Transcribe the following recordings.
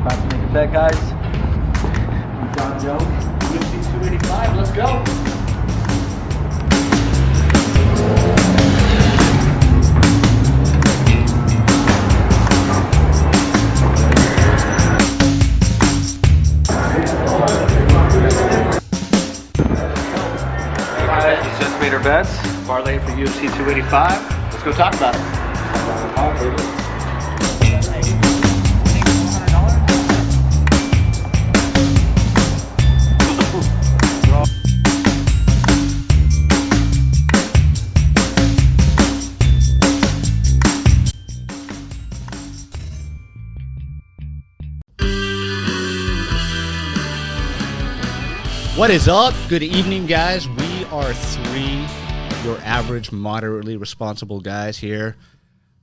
About to make a bet, guys. John Jones, UFC 285. Let's go. Guys, just made our bets. Parlay for UFC 285. Let's go talk about it. What is up? Good evening, guys. We are three, your average, moderately responsible guys here.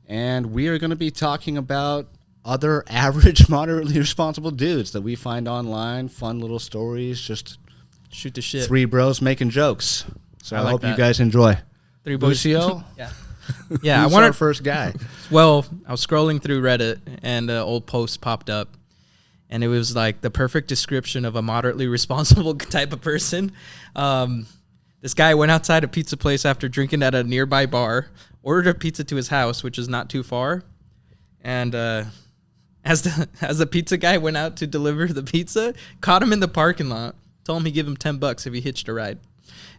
And we are going to be talking about other average, moderately responsible dudes that we find online. Fun little stories, just shoot the shit. Three bros making jokes. So I like hope that. you guys enjoy. Three boys. Lucio? Yeah. Yeah, Who's I wanted our first guy? Well, I was scrolling through Reddit and an old post popped up. And it was like the perfect description of a moderately responsible type of person. This guy went outside a pizza place after drinking at a nearby bar, ordered a pizza to his house, which is not too far. And as the pizza guy went out to deliver the pizza, caught him in the parking lot, told him he'd give him $10 if he hitched a ride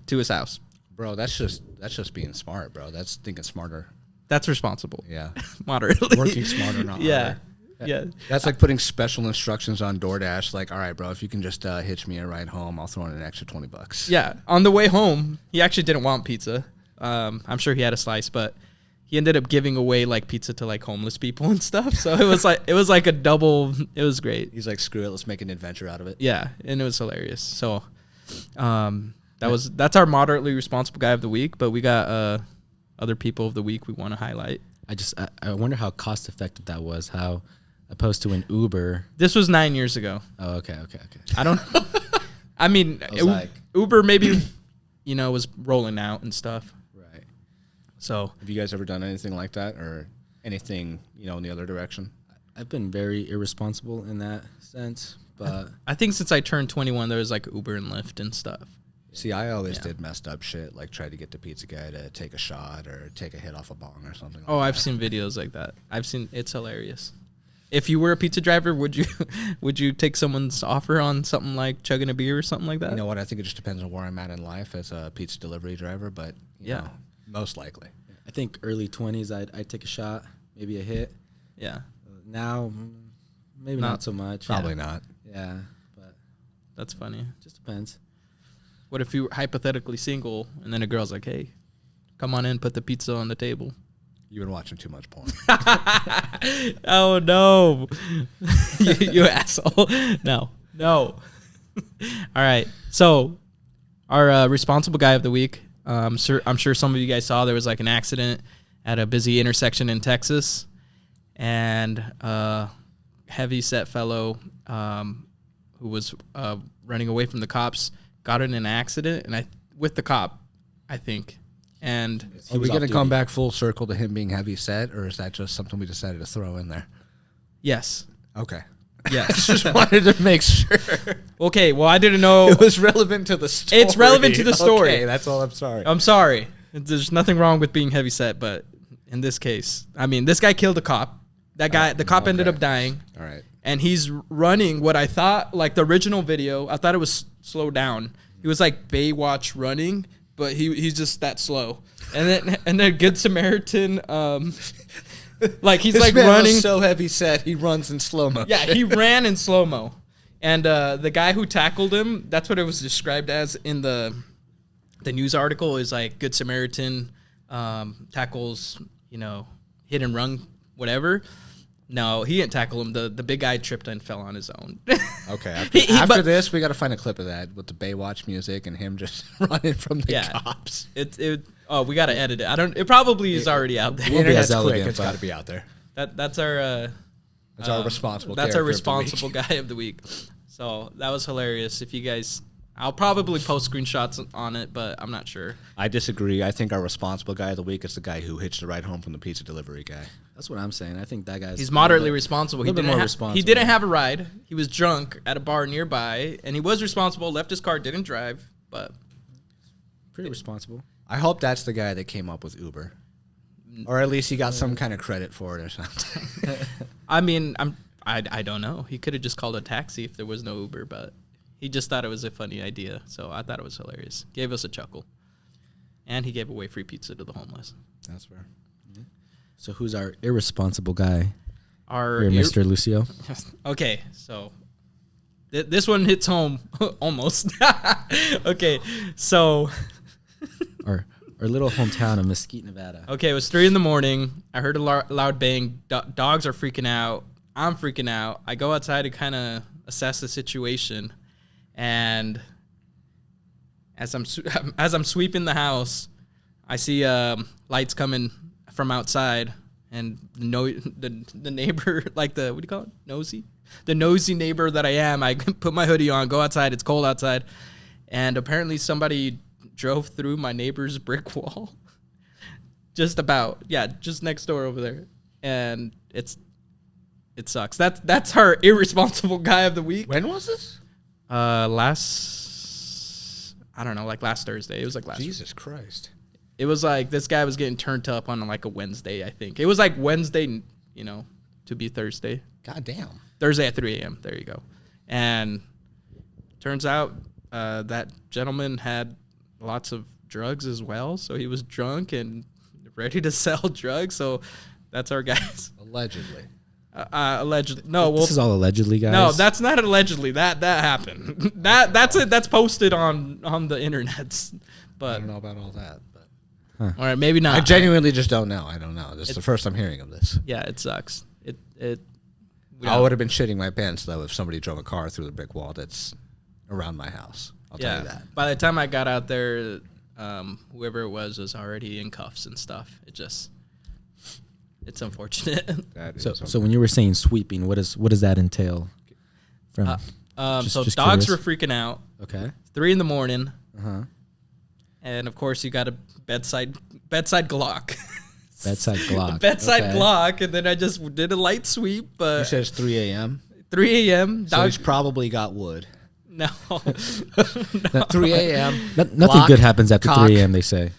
to his house. Bro, that's just being smart, bro. That's thinking smarter. That's responsible. Yeah. Moderately. Working smarter, not Yeah. harder. Yeah. That's like putting special instructions on DoorDash. Like, all right, bro, if you can just hitch me a ride home, I'll throw in an extra $20. Yeah. On the way home, he actually didn't want pizza. I'm sure he had a slice, but he ended up giving away like pizza to like homeless people and stuff. So it was like a double. It was great. He's like, screw it, let's make an adventure out of it. Yeah, and it was hilarious. So that's our moderately responsible guy of the week. But we got other people of the week we want to highlight. I wonder how cost effective that was. How opposed to an Uber. This was 9 years ago. Oh, okay. I don't. I mean, Uber maybe, was rolling out and stuff. Right. So have you guys ever done anything like that or anything, in the other direction? I've been very irresponsible in that sense, but I think since I turned 21, there was like Uber and Lyft and stuff. See, I always did messed up shit, like tried to get the pizza guy to take a shot or take a hit off a bong or something like that. I've seen videos like that. It's hilarious. If you were a pizza driver, would you take someone's offer on something like chugging a beer or something like that? You know what? I think it just depends on where I'm at in life as a pizza delivery driver, but you know, most likely. I think early 20s I'd take a shot, maybe a hit. Yeah. Now, maybe not so much. Probably not. Yeah, but That's funny. just depends. What if you were hypothetically single and then a girl's like, "Hey, come on in, put the pizza on the table." You've been watching too much porn. Oh no, you asshole! No. All right, so our responsible guy of the week. I'm sure some of you guys saw there was like an accident at a busy intersection in Texas, and heavy set fellow who was running away from the cops got in an accident, and with the cop, I think. And Are we going to come back full circle to him being heavy set, or is that just something we decided to throw in there? yes, Okay. yes. Just wanted to make sure. Okay, well, I didn't know. It was relevant to the story. It's relevant to the story. Okay, that's all. I'm sorry. I'm sorry. There's nothing wrong with being heavy set, but in this case, I mean, this guy killed a cop. That guy, the cop ended up dying. All right. And he's running what I thought, like the original video, I thought it was slowed down. He was like Baywatch running, but he's just that slow. And then Good Samaritan, like he's This like man running. was so heavy set, he runs in slow mo. Yeah, he ran in slow-mo. And the guy who tackled him, that's what it was described as in the news article, is like Good Samaritan tackles, hit and run, whatever. No, he didn't tackle him. The big guy tripped and fell on his own. Okay. He- After but- this, we got to find a clip of that with the Baywatch music and him just running from the cops. We got to edit it. It probably is already out The there. Won't be internet's as quick. elegant, It's but- got to be out there. That's our That's our responsible. That's our character of the week. responsible guy of the week. So that was hilarious. If you guys I'll probably post screenshots on it, but I'm not sure. I disagree. I think our responsible guy of the week is the guy who hitched the ride home from the pizza delivery guy. That's what I'm saying. I think that guy's... He's moderately responsible. He He didn't have a ride. He was drunk at a bar nearby, and he was responsible, left his car, didn't drive, but... Pretty responsible. I hope that's the guy that came up with Uber. Or at least he got some kind of credit for it or something. I mean, I don't know. He could have just called a taxi if there was no Uber, but he just thought it was a funny idea, so I thought it was hilarious. Gave us a chuckle. And he gave away free pizza to the homeless. That's fair. So who's our irresponsible guy? Our Here, Mr. Lucio. Okay, so this one hits home almost. Okay, so our little hometown of Mesquite, Nevada. okay, it was 3 a.m. I heard a loud bang. Dogs are freaking out. I'm freaking out. I go outside to kind of assess the situation, and as I'm sweeping the house, I see lights coming from outside, and the neighbor, like the, what do you call it, the nosy neighbor that I am, I put my hoodie on, go outside, it's cold outside, and apparently somebody drove through my neighbor's brick wall, just next door over there, and it sucks. That's our irresponsible guy of the week. When was this? I don't know, like last Thursday. It was like last Jesus Christ. It was like this guy was getting turned up on like a Wednesday, I think. It was like Wednesday, to be Thursday. God damn. Thursday at 3 a.m. There you go. And turns out that gentleman had lots of drugs as well. So he was drunk and ready to sell drugs. So that's our guys. Allegedly. Allegedly. No, well, This is all allegedly, guys. no, that's not allegedly. That happened. That's it. That's posted on the internet. I But don't know about all that. But all right, maybe not. I genuinely just don't know. I don't know. This is the first I'm hearing of this. Yeah, it sucks. I would have been shitting my pants, though, if somebody drove a car through the brick wall that's around my house. I'll tell you that. By the time I got out there, whoever it was already in cuffs and stuff. It's unfortunate. So when you were saying sweeping, what does that entail? From So just dogs curious. were freaking out. Okay. 3 a.m. Uh-huh. And of course you got a bedside Glock. Bedside Glock. Bedside Okay. Glock, and then I just did a light sweep. You said it's 3 a.m.? 3 a.m. So he's probably got wood. No. 3 a.m. Nothing Glock, good happens after cock. 3 a.m., they say.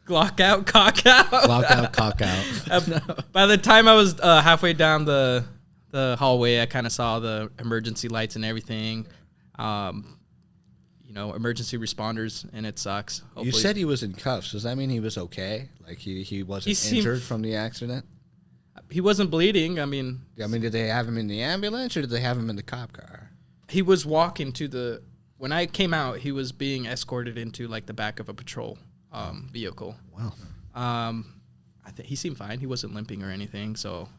Glock out, cock out. Glock out, cock out. By the time I was halfway down the hallway, I kind of saw the emergency lights and everything. Emergency responders, and it sucks. Hopefully. You said he was in cuffs. Does that mean he was okay? Like he wasn't injured from the accident? He wasn't bleeding. I mean, did they have him in the ambulance or did they have him in the cop car? he was walking when I came out, he was being escorted into like the back of a patrol vehicle. Wow. I think he seemed fine. He wasn't limping or anything, so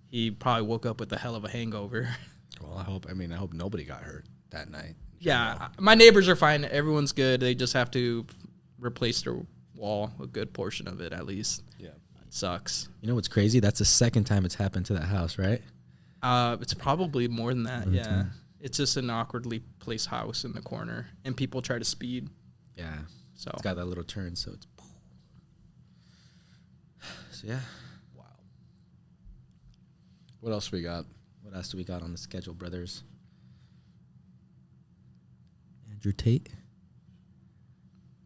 he probably woke up with a hell of a hangover. Well, I hope nobody got hurt that night. Yeah, my neighbors are fine. Everyone's good. They just have to replace their wall, a good portion of it at least. Yeah. It sucks. You know what's crazy? That's the second time it's happened to that house, right? It's probably more than that, yeah. It's just an awkwardly placed house in the corner, and people try to speed. Yeah. So It's got that little turn, so it's... So, yeah. Wow. What else we got? What else do we got on the schedule, brothers? Andrew Tate.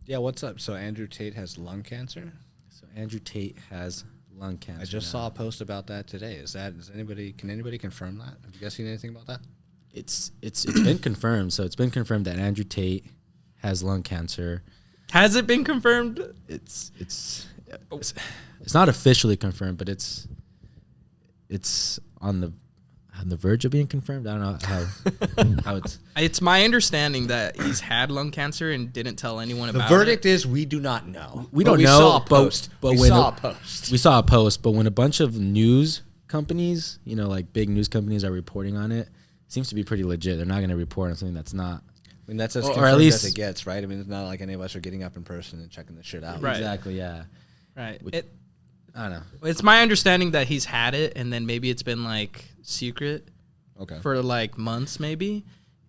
Yeah, what's up? So Andrew Tate has lung cancer? So Andrew Tate has lung cancer. I just now. saw a post about that today. Can anybody confirm that? Have you guys seen anything about that? It's been confirmed. So it's been confirmed that Andrew Tate has lung cancer. has it been confirmed? It's not officially confirmed, but it's on the verge of being confirmed. I don't know how it's. It's my understanding that he's had lung cancer and didn't tell anyone The about verdict it. is we do not know. We don't we know, Saw a post. but we when saw a- a post. We saw a post, but when a bunch of news companies, like big news companies, are reporting on it, it seems to be pretty legit. They're not going to report on something that's not. I mean, that's as Or confirmed at least- as it gets, right? I mean, it's not like any of us are getting up in person and checking this shit out. Right. Exactly. Yeah. Right. I don't know. It's my understanding that he's had it, and then maybe it's been like secret Okay. for like months, maybe.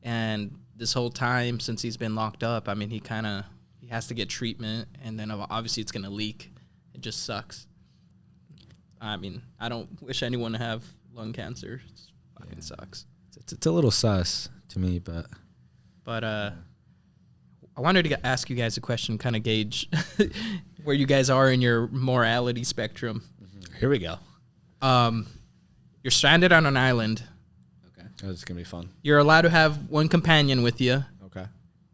And this whole time since he's been locked up, I mean, he has to get treatment, and then obviously it's going to leak. It just sucks. I mean, I don't wish anyone to have lung cancer. It fucking sucks. It's a little sus to me, but I wanted to ask you guys a question, kind of gauge where you guys are in your morality spectrum. Here we go. You're stranded on an island. Okay. Oh, this is going to be fun. You're allowed to have one companion with you. Okay.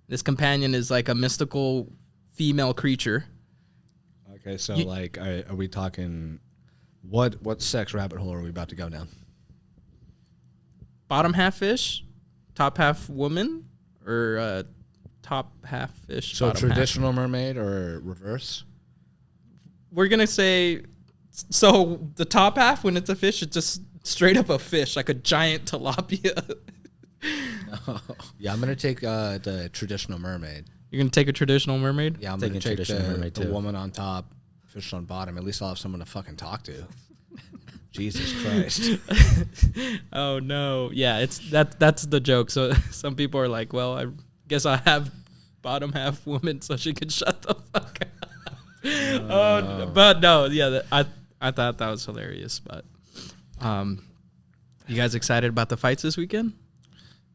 This companion is like a mystical female creature. Okay, so are we talking, what sex rabbit hole are we about to go down? Bottom half fish, top half woman, or top half fish. So bottom traditional half. mermaid or reverse? We're gonna say, so the top half, when it's a fish, it's just straight up a fish, like a giant tilapia. Yeah, I'm gonna take the traditional mermaid. You're gonna take a traditional mermaid? Yeah, I'm Taking gonna take traditional mermaid the too. woman on top, fish on bottom. At least I'll have someone to fucking talk to. Jesus Christ. Oh no. Yeah, that's the joke. So some people are like, well, I guess I have bottom half woman so she could shut the fuck up. Oh, but no, yeah, I thought that was hilarious. But you guys excited about the fights this weekend?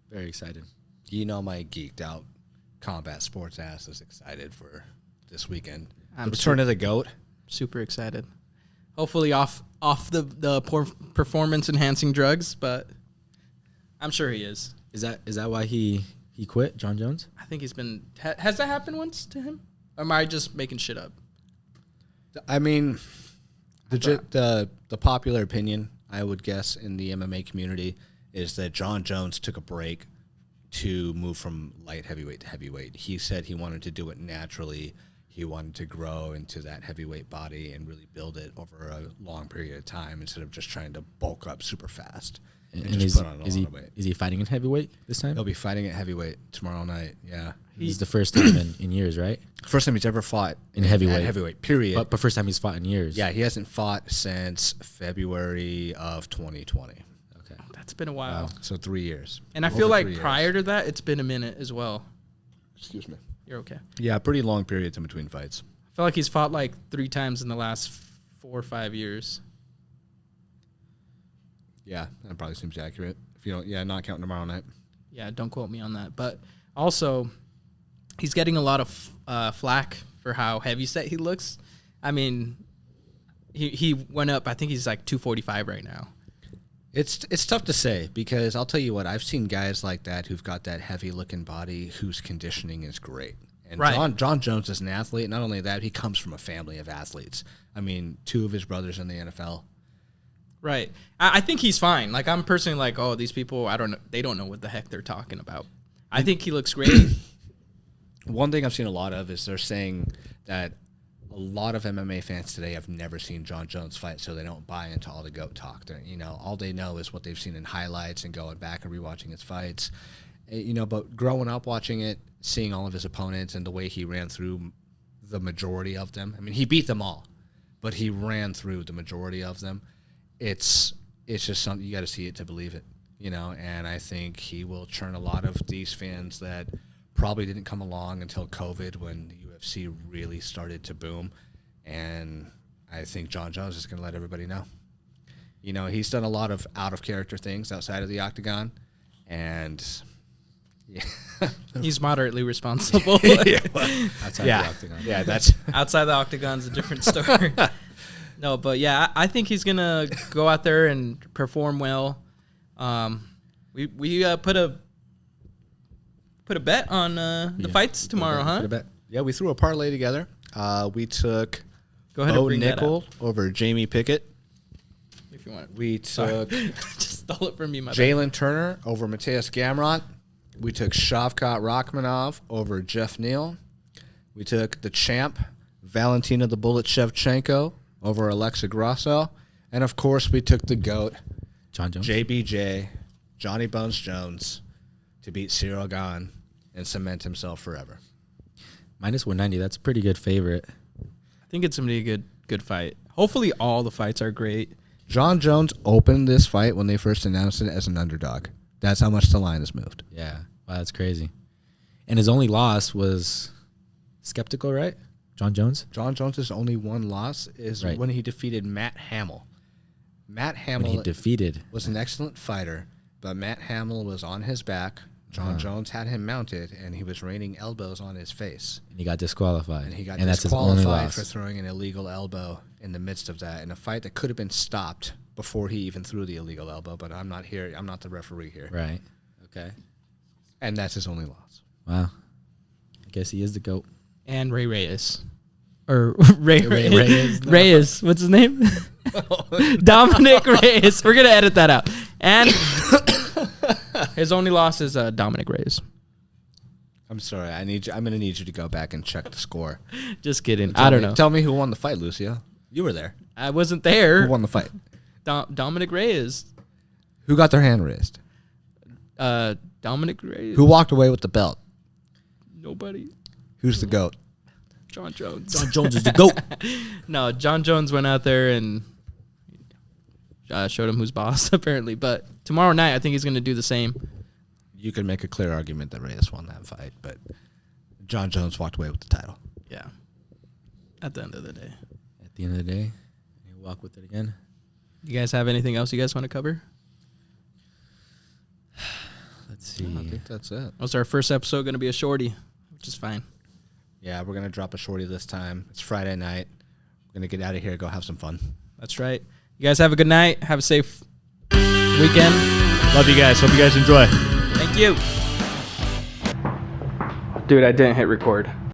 very excited. You know my geeked out combat sports ass is excited for this weekend. I'm The return of the GOAT. Super excited. Hopefully off the performance enhancing drugs, but I'm sure he is. Is that why he quit, John Jones? I think he's been. Has that happened once to him? Or am I just making shit up? I mean, the popular opinion, I would guess, in the MMA community is that John Jones took a break to move from light heavyweight to heavyweight. He said he wanted to do it naturally. He wanted to grow into that heavyweight body and really build it over a long period of time instead of just trying to bulk up super fast. And just put on a lot of weight. is he fighting in heavyweight this time? He'll be fighting at heavyweight tomorrow night. Yeah. This is the first time in years, right? First time he's ever fought In heavyweight. At heavyweight, period. But first time he's fought in years. Yeah, he hasn't fought since February of 2020. Okay. That's been a while. Wow. So 3 years. And I Over feel like 3 years. prior to that, it's been a minute as well. Excuse me. You're okay. Yeah, pretty long periods in between fights. I feel like he's fought like 3 times in the last 4 or 5 years. Yeah, that probably seems accurate. If you don't, not counting tomorrow night. Yeah, don't quote me on that. But also, he's getting a lot of flack for how heavyset he looks. I mean, he went up. I think he's like 245 right now. It's tough to say because I'll tell you what, I've seen guys like that who've got that heavy looking body whose conditioning is great. And Right. John Jones is an athlete. Not only that, he comes from a family of athletes. I mean, 2 of his brothers in the NFL. Right. I think he's fine. Like, I'm personally like, oh, these people, I don't know. They don't know what the heck they're talking about. I think he looks great. One thing I've seen a lot of is they're saying that a lot of MMA fans today have never seen John Jones fight, so they don't buy into all the GOAT talk. All they know is what they've seen in highlights and going back and rewatching his fights. But growing up watching it, seeing all of his opponents and the way he ran through the majority of them. I mean, he beat them all, but he ran through the majority of them. It's just something you got to see it to believe it, and I think he will churn a lot of these fans that probably didn't come along until COVID when the UFC really started to boom, and I think John Jones is going to let everybody know. He's done a lot of out-of-character things outside of the octagon, and He's moderately responsible. Outside the octagon. Yeah, that's Outside the octagon's a different story. No, but yeah, I think he's gonna go out there and perform well. We put a bet on the fights tomorrow, huh? Put a bet. yeah. We threw a parlay together. We took Go ahead and Bo bring that Nickel over Jamie Pickett. If you want. We took Just stole it from me, my bad. Jalen Turner over Mateus Gamrot. We took Shavkat Rachmanov over Jeff Neal. We took the champ, Valentina the Bullet Shevchenko, over Alexa Grasso. And, of course, we took the GOAT, John Jones. JBJ, Johnny Bones Jones, to beat Cyril Gane and cement himself forever. Minus 190. That's a pretty good favorite. I think it's gonna be a good fight. Hopefully, all the fights are great. John Jones opened this fight when they first announced it as an underdog. That's how much the line has moved. Yeah. Wow, that's crazy. And his only loss was skeptical, right? John Jones? John Jones's only one loss is Right. when he defeated Matt Hamill. Matt When Hamill he defeated. was an excellent fighter, but Matt Hamill was on his back. John Jones had him mounted, and he was raining elbows on his face. And he got disqualified. And he got that's his only disqualified loss. for throwing an illegal elbow in the midst of that in a fight that could have been stopped before he even threw the illegal elbow. But I'm not here. I'm not the referee here. Right. Okay. And that's his only loss. Wow. I guess he is the GOAT. And Ray Reyes. Or Ray Reyes, no. Reyes. What's his name? Dominic Reyes. We're going to edit that out. And his only loss is Dominic Reyes. I'm sorry. I'm going to need you to go back and check the score. Just kidding. I don't know. Tell me who won the fight, Lucio. You were there. I wasn't there. Who won the fight? Dominic Reyes. Who got their hand raised? Dominic Reyes. Who walked away with the belt? Nobody. Who's the GOAT? John Jones. John Jones is the GOAT. No, John Jones went out there and showed him who's boss, apparently. But tomorrow night, I think he's going to do the same. You can make a clear argument that Reyes won that fight, but John Jones walked away with the title. Yeah. At the end of the day. At the end of the day, he'll walk with it again. You guys have anything else you guys want to cover? Let's see. I think that's it. Was our first episode going to be a shorty, which is fine. Yeah, we're going to drop a shorty this time. It's Friday night. We're going to get out of here, go have some fun. That's right. You guys have a good night. Have a safe weekend. Love you guys. Hope you guys enjoy. Thank you. Dude, I didn't hit record.